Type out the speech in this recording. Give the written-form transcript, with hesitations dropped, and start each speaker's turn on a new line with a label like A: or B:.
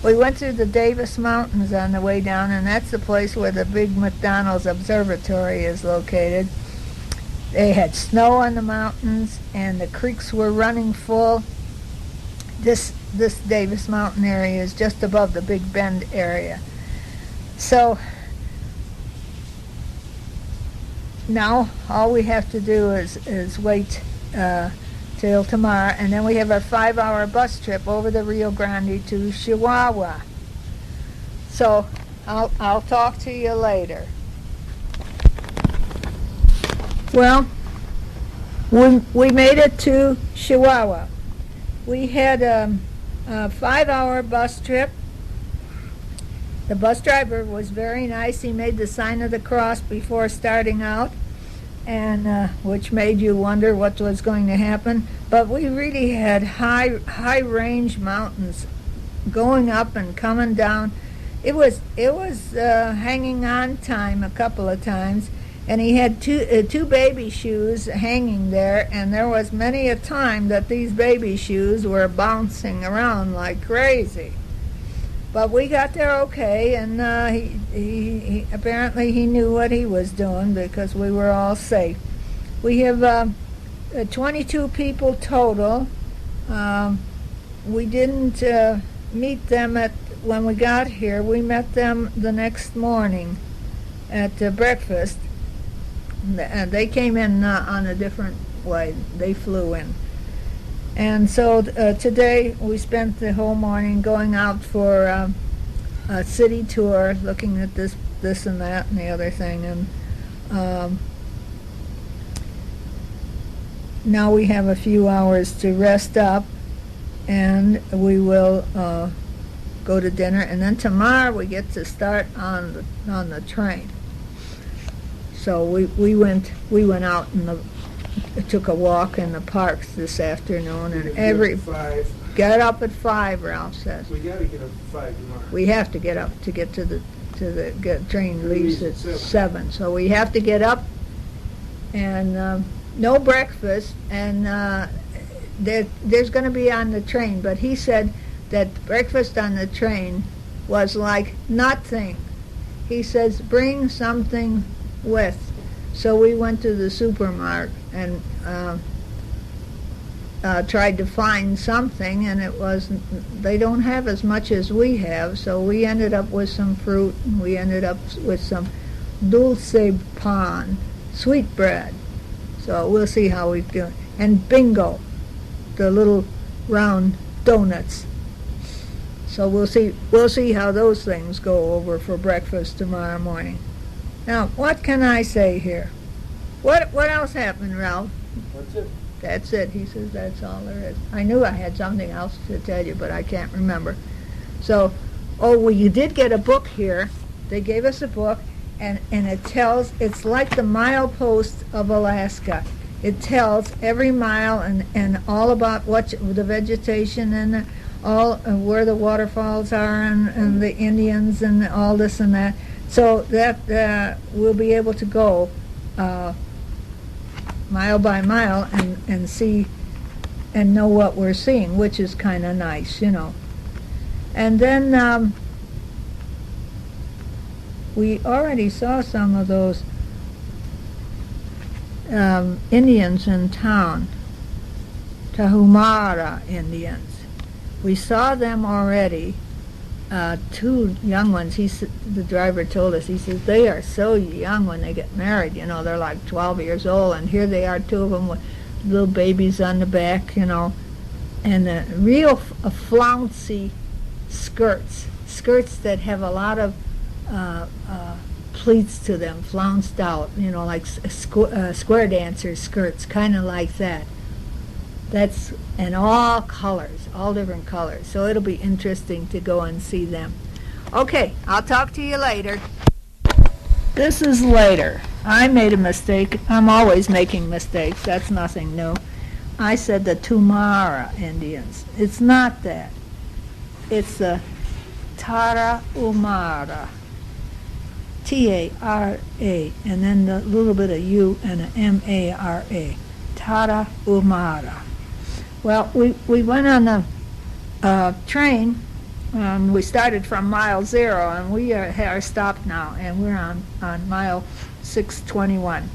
A: We went through the Davis Mountains on the way down, and that's the place where the big McDonald's Observatory is located. They had snow on the mountains, and the creeks were running full. This Davis Mountain area is just above the Big Bend area. So now all we have to do is wait till tomorrow, and then we have our 5-hour bus trip over the Rio Grande to Chihuahua. So I'll talk to you later. Well, we made it to Chihuahua. We had a 5-hour bus trip. The bus driver was very nice. He made the sign of the cross before starting out, and which made you wonder what was going to happen. But we really had high range mountains going up and coming down. It was hanging on time a couple of times, and he had two baby shoes hanging there, and there was many a time that these baby shoes were bouncing around like crazy. But we got there okay, and he apparently he knew what he was doing because we were all safe. We have 22 people total. We didn't meet them when we got here. We met them the next morning at breakfast. They came in on a different way. They flew in. And so today we spent the whole morning going out for a city tour, looking at this and that and the other thing. And now we have a few hours to rest up, and we will go to dinner. And then tomorrow we get to start on the train. So we went out and took a walk in the parks this afternoon, and get up at 5. Ralph says
B: we got to get up at 5 tomorrow.
A: We have to get up to get to the train leaves at 7. So we have to get up, and no breakfast, and there's going to be on the train. But he said that breakfast on the train was like nothing. He says bring something with. So we went to the supermarket and tried to find something, and they don't have as much as we have, so we ended up with some fruit, and we ended up with some dulce pan, sweet bread. So we'll see how we do. And bingo, the little round donuts. So we'll see how those things go over for breakfast tomorrow morning. Now, what can I say here? What else happened, Ralph?
B: That's it.
A: That's it. He says that's all there is. I knew I had something else to tell you, but I can't remember. So, you did get a book here. They gave us a book, and it's like the milepost of Alaska. It tells every mile and all about the vegetation and where the waterfalls are and the Indians and all this and that. So that we'll be able to go mile by mile and see and know what we're seeing, which is kind of nice, And then we already saw some of those Indians in town, Tarahumara Indians. We saw them already. 2 young ones. The driver told us. He says they are so young when they get married. They're like 12 years old, and here they are, 2 of them with little babies on the back. And real flouncy skirts that have a lot of pleats to them, flounced out. Like square dancer skirts, kind of like that. That's in all colors, all different colors. So it'll be interesting to go and see them. Okay, I'll talk to you later. This is later. I made a mistake. I'm always making mistakes. That's nothing new. I said the Tumara Indians. It's not that. It's the Tarahumara. T-A-R-A, and then a little bit of U and an M-A-R-A. Tarahumara. Well, we went on the train, We started from mile 0, and we are stopped now, and we're on mile 621.